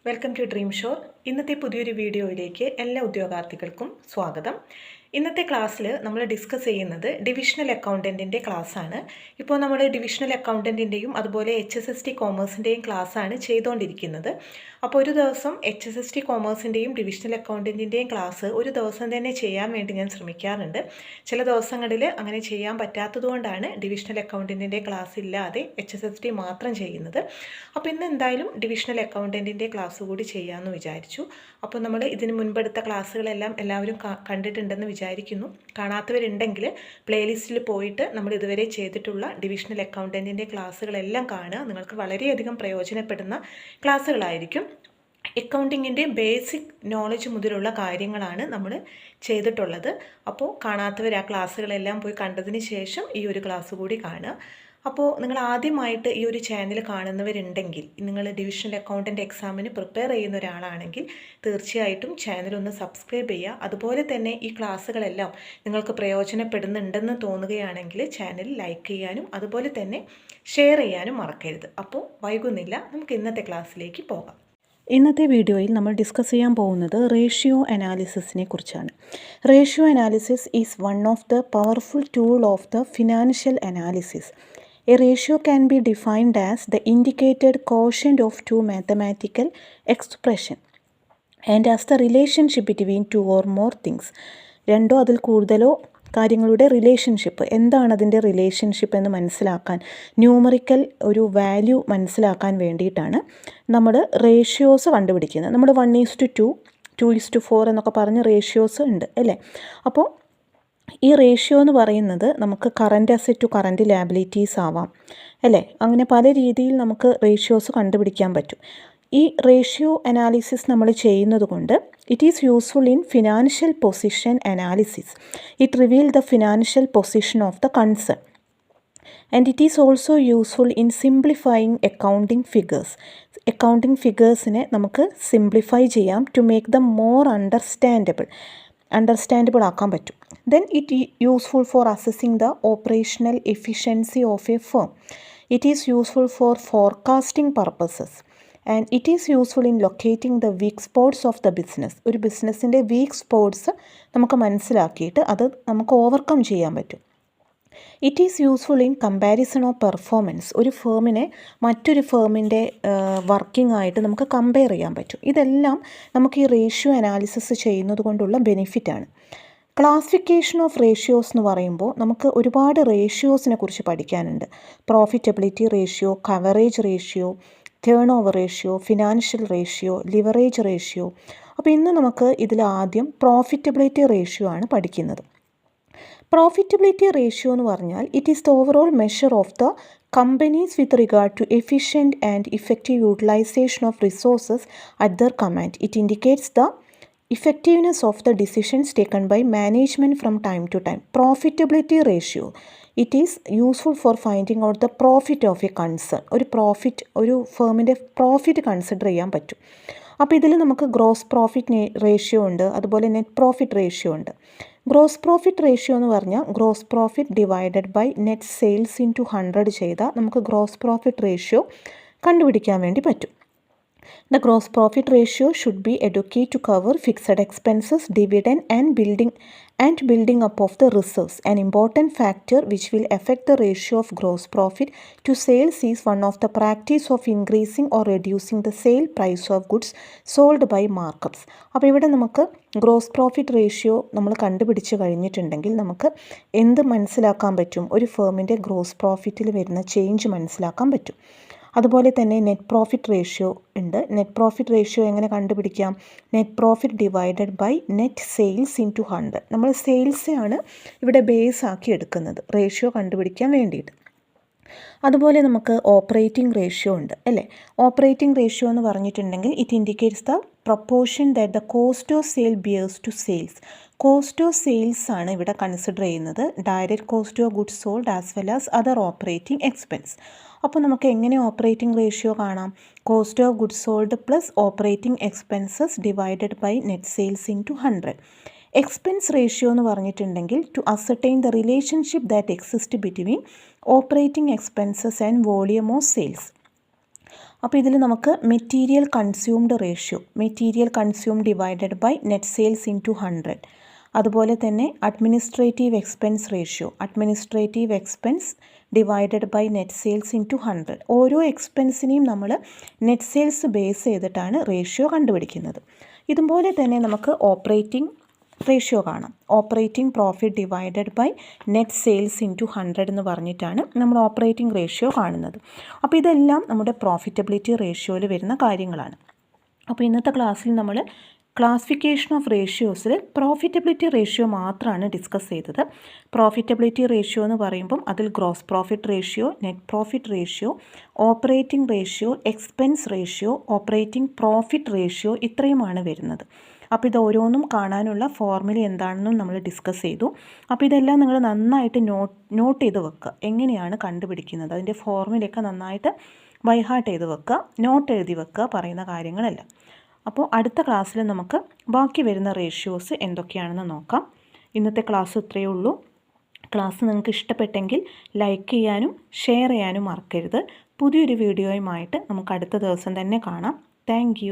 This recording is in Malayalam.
Welcome to dream shore. ഇന്നത്തെ പുതിയൊരു വീഡിയോയിലേക്ക് എല്ലാ ഉദ്യോഗാർത്ഥികൾക്കും സ്വാഗതം. ഇന്നത്തെ ക്ലാസ്സിൽ നമ്മൾ ഡിസ്കസ് ചെയ്യുന്നത് ഡിവിഷണൽ അക്കൗണ്ടൻറ്റിൻ്റെ ക്ലാസ്സാണ്. ഇപ്പോൾ നമ്മൾ ഡിവിഷണൽ അക്കൗണ്ടൻറ്റിൻ്റെയും അതുപോലെ HSST കോമേഴ്സിൻ്റെയും ക്ലാസ്സാണ് ചെയ്തുകൊണ്ടിരിക്കുന്നത്. അപ്പോൾ ഒരു ദിവസം HSST കോമേഴ്സിൻ്റെയും ഡിവിഷണൽ അക്കൗണ്ടൻറ്റിൻ്റെയും ക്ലാസ് ഒരു ദിവസം തന്നെ ചെയ്യാൻ വേണ്ടി ഞാൻ ശ്രമിക്കാറുണ്ട്. ചില ദിവസങ്ങളിൽ അങ്ങനെ ചെയ്യാൻ പറ്റാത്തതുകൊണ്ടാണ് ഡിവിഷണൽ അക്കൗണ്ടൻറ്റിൻ്റെ ക്ലാസ് ഇല്ലാതെ HSST മാത്രം ചെയ്യുന്നത്. അപ്പോൾ ഇന്ന് എന്തായാലും ഡിവിഷണൽ അക്കൗണ്ടൻറ്റിൻ്റെ ക്ലാസ് കൂടി ചെയ്യാമെന്ന് വിചാരിച്ചു. അപ്പോൾ നമ്മൾ ഇതിന് മുൻപെടുത്ത ക്ലാസ്സുകളെല്ലാം എല്ലാവരും കണ്ടിട്ടുണ്ടെന്ന് വിചാരിക്കുന്നു. കാണാത്തവരുണ്ടെങ്കിൽ പ്ലേലിസ്റ്റിൽ പോയിട്ട് നമ്മൾ ഇതുവരെ ചെയ്തിട്ടുള്ള ഡിവിഷണൽ അക്കൗണ്ടൻറ്റിൻ്റെ ക്ലാസ്സുകളെല്ലാം കാണുക. നിങ്ങൾക്ക് വളരെയധികം പ്രയോജനപ്പെടുന്ന ക്ലാസ്സുകളായിരിക്കും. അക്കൗണ്ടിങ്ങിൻ്റെ ബേസിക് നോളജ് മുതലുള്ള കാര്യങ്ങളാണ് നമ്മൾ ചെയ്തിട്ടുള്ളത്. അപ്പോൾ കാണാത്തവർ ആ ക്ലാസ്സുകളെല്ലാം പോയി കണ്ടതിന് ശേഷം ഈ ഒരു ക്ലാസ് കൂടി കാണുക. അപ്പോൾ നിങ്ങൾ ആദ്യമായിട്ട് ഈ ഒരു ചാനൽ കാണുന്നവരുണ്ടെങ്കിൽ, നിങ്ങൾ ഡിവിഷണൽ അക്കൗണ്ടൻറ്റ് എക്സാമിന് പ്രിപ്പയർ ചെയ്യുന്ന ഒരാളാണെങ്കിൽ തീർച്ചയായിട്ടും ചാനൽ ഒന്ന് സബ്സ്ക്രൈബ് ചെയ്യുക. അതുപോലെ തന്നെ ഈ ക്ലാസ്സുകളെല്ലാം നിങ്ങൾക്ക് പ്രയോജനപ്പെടുന്നുണ്ടെന്ന് തോന്നുകയാണെങ്കിൽ ചാനൽ ലൈക്ക് ചെയ്യാനും അതുപോലെ തന്നെ ഷെയർ ചെയ്യാനും മറക്കരുത്. അപ്പോൾ വൈകുന്നില്ല, നമുക്ക് ഇന്നത്തെ ക്ലാസ്സിലേക്ക് പോകാം. ഇന്നത്തെ വീഡിയോയിൽ നമ്മൾ ഡിസ്കസ് ചെയ്യാൻ പോകുന്നത് റേഷ്യോ അനാലിസിസിനെ കുറിച്ചാണ്. Ratio analysis is one of the powerful tool of the financial analysis. A ratio can be defined as the indicated quotient of two mathematical expression and as the relationship between two or more things. രണ്ടോ അതിൽ കൂടുതലോ കാര്യങ്ങളുടെ റിലേഷൻഷിപ്പ്, എന്താണ് അതിൻ്റെ റിലേഷൻഷിപ്പ് എന്ന് മനസ്സിലാക്കാൻ, ന്യൂമറിക്കൽ ഒരു വാല്യൂ മനസ്സിലാക്കാൻ വേണ്ടിയിട്ടാണ് നമ്മൾ റേഷ്യോസ് കണ്ടുപിടിക്കുന്നത്. നമ്മൾ 1:2, 2:4 എന്നൊക്കെ പറഞ്ഞ് റേഷ്യോസ് ഉണ്ട് അല്ലേ. അപ്പോൾ ഈ റേഷ്യോ എന്ന് പറയുന്നത് നമുക്ക് current asset to current liabilities ആവാം അല്ലേ. അങ്ങനെ പല രീതിയിൽ നമുക്ക് റേഷ്യോസ് കണ്ടുപിടിക്കാൻ പറ്റും. ഈ റേഷ്യോ അനാലിസിസ് നമ്മൾ ചെയ്യുന്നത് കൊണ്ട് it is useful in financial position analysis. It reveal the financial position of the concern and it is also useful in simplifying accounting figures. Accounting ഫിഗേഴ്സിനെ നമുക്ക് സിംപ്ലിഫൈ ചെയ്യാം to make them more understandable ആക്കാൻ പറ്റും. Then it is useful for assessing the operational efficiency of a firm. It is useful for forecasting purposes and it is useful in locating the weak spots of the business. ഒരു ബിസിനസ്സിൻ്റെ വീക്ക് സ്പോട്ട്സ് നമുക്ക് മനസ്സിലാക്കിയിട്ട് അത് നമുക്ക് ഓവർകം ചെയ്യാൻ പറ്റും. It is useful in comparison of performance. ഒരു ഫേമിനെ മറ്റൊരു ഫേമിൻ്റെ വർക്കിംഗ് ആയിട്ട് നമുക്ക് കമ്പയർ ചെയ്യാൻ പറ്റും. ഇതെല്ലാം നമുക്ക് ഈ റേഷ്യോ അനാലിസിസ് ചെയ്യുന്നത് കൊണ്ടുള്ള ബെനിഫിറ്റാണ്. ക്ലാസിഫിക്കേഷൻ ഓഫ് റേഷ്യോസ് എന്ന് പറയുമ്പോൾ നമുക്ക് ഒരുപാട് റേഷ്യോസിനെ കുറിച്ച് പഠിക്കാനുണ്ട്. Profitability ratio, coverage ratio, turn over ratio, financial ratio, leverage ratio. അപ്പോൾ ഇന്ന് നമുക്ക് ഇതിൽ ആദ്യം പ്രോഫിറ്റബിലിറ്റി റേഷ്യോ ആണ് പഠിക്കുന്നത്. പ്രോഫിറ്റബിലിറ്റി റേഷ്യോ എന്ന് പറഞ്ഞാൽ it is the overall measure of the companies with regard to efficient and effective utilisation of resources at their command. It indicates the effectiveness of the decisions taken by management from time to time. Profitability ratio, it is useful for finding out the profit of a concern. ഒരു ഫേമിൻ്റെ പ്രോഫിറ്റ് കൺസിഡർ ചെയ്യാൻ പറ്റും. അപ്പോൾ ഇതിൽ നമുക്ക് ഗ്രോസ് പ്രോഫിറ്റ് റേഷ്യോ ഉണ്ട്, അതുപോലെ നെറ്റ് പ്രോഫിറ്റ് റേഷ്യോ ഉണ്ട്. ഗ്രോസ് പ്രോഫിറ്റ് റേഷ്യോ എന്ന് പറഞ്ഞാൽ gross profit divided by net sales into 100 ചെയ്താൽ നമുക്ക് ഗ്രോസ് പ്രോഫിറ്റ് റേഷ്യോ കണ്ടുപിടിക്കാൻ വേണ്ടി പറ്റും. The gross profit ratio should be adequate to cover fixed expenses, dividend and building up of the reserves. An important factor which will affect the ratio of gross profit to sales is one of the practice of increasing or reducing the sale price of goods sold by markups. അപ്പോൾ ഇവിടെ നമുക്ക് ഗ്രോസ് പ്രോഫിറ്റ് റേഷ്യോ നമ്മൾ കണ്ടുപിടിച്ച് കഴിഞ്ഞിട്ടുണ്ടെങ്കിൽ നമുക്ക് എന്ത് മനസ്സിലാക്കാൻ പറ്റും? ഒരു ഫേമിൻ്റെ ഗ്രോസ് പ്രോഫിറ്റിൽ വരുന്ന ചേഞ്ച് മനസ്സിലാക്കാൻ പറ്റും. അതുപോലെ തന്നെ നെറ്റ് പ്രോഫിറ്റ് റേഷ്യോ ഉണ്ട്. നെറ്റ് പ്രോഫിറ്റ് റേഷ്യോ എങ്ങനെ കണ്ടുപിടിക്കാം? Net profit divided by net sales into 100. നമ്മൾ സെയിൽസാണ് ഇവിടെ ബേസ് ആക്കി എടുക്കുന്നത് റേഷ്യോ കണ്ടുപിടിക്കാൻ വേണ്ടിയിട്ട്. അതുപോലെ നമുക്ക് ഓപ്പറേറ്റിംഗ് റേഷ്യോ ഉണ്ട് അല്ലേ. ഓപ്പറേറ്റിംഗ് റേഷ്യോ എന്ന് പറഞ്ഞിട്ടുണ്ടെങ്കിൽ it indicates the proportion that the cost of sale bears to sales. Cost of sales ആണ് ഇവിടെ കൺസിഡർ ചെയ്യുന്നത്, direct cost of goods sold as well as other operating expense. അപ്പോൾ നമുക്ക് എങ്ങനെ ഓപ്പറേറ്റിംഗ് റേഷ്യോ കാണാം? Cost of goods sold plus operating expenses divided by net sales into 100. Expense ratio എന്ന് പറഞ്ഞിട്ടുണ്ടെങ്കിൽ to ascertain the relationship that exist between operating expenses and volume of sales. അപ്പോൾ ഇതിൽ നമുക്ക് material consumed ratio, material consume divided by net sales into 100, അതുപോലെ തന്നെ administrative expense ratio, administrative expense divided by net sales into 100. ഓരോ എക്സ്പെൻസിനെയും നമ്മൾ നെറ്റ് സെയിൽസ് ബേസ് ചെയ്തിട്ടാണ് റേഷ്യോ കണ്ടുപിടിക്കുന്നത്. ഇതുപോലെ തന്നെ നമുക്ക് ഓപ്പറേറ്റിംഗ് റേഷ്യോ കാണാം. Operating profit divided by net sales into 100 എന്ന് പറഞ്ഞിട്ടാണ് നമ്മൾ ഓപ്പറേറ്റിംഗ് റേഷ്യോ കാണുന്നത്. അപ്പോൾ ഇതെല്ലാം നമ്മുടെ പ്രോഫിറ്റബിലിറ്റി റേഷ്യോയിൽ വരുന്ന കാര്യങ്ങളാണ്. അപ്പോൾ ഇന്നത്തെ ക്ലാസ്സിൽ നമ്മൾ ക്ലാസിഫിക്കേഷൻ ഓഫ് റേഷ്യോസിൽ പ്രോഫിറ്റബിലിറ്റി റേഷ്യോ മാത്രമാണ് ഡിസ്കസ് ചെയ്തത്. പ്രോഫിറ്റബിലിറ്റി റേഷ്യോ എന്ന് പറയുമ്പം അതിൽ gross profit ratio, net profit ratio, operating ratio, expense ratio, operating profit ratio ഇത്രയുമാണ് വരുന്നത്. അപ്പോൾ ഇത് ഓരോന്നും കാണാനുള്ള ഫോർമുല എന്താണെന്നും നമ്മൾ ഡിസ്കസ് ചെയ്തു. അപ്പോൾ ഇതെല്ലാം നിങ്ങൾ നന്നായിട്ട് നോട്ട് ചെയ്ത് വെക്കുക. എങ്ങനെയാണ് കണ്ടുപിടിക്കുന്നത് അതിൻ്റെ ഫോർമുലയൊക്കെ നന്നായിട്ട് ബൈഹാർട്ട് ചെയ്ത് വെക്കുക, നോട്ട് എഴുതി വെക്കുക പറയുന്ന കാര്യങ്ങളെല്ലാം. അപ്പോൾ അടുത്ത ക്ലാസ്സിൽ നമുക്ക് ബാക്കി വരുന്ന റേഷ്യോസ് എന്തൊക്കെയാണെന്ന് നോക്കാം. ഇന്നത്തെ ക്ലാസ് ഇത്രയേ ഉള്ളൂ. ക്ലാസ് നിങ്ങൾക്ക് ഇഷ്ടപ്പെട്ടെങ്കിൽ ലൈക്ക് ചെയ്യാനും ഷെയർ ചെയ്യാനും മറക്കരുത്. പുതിയൊരു വീഡിയോയുമായിട്ട് നമുക്ക് അടുത്ത ദിവസം തന്നെ കാണാം. താങ്ക്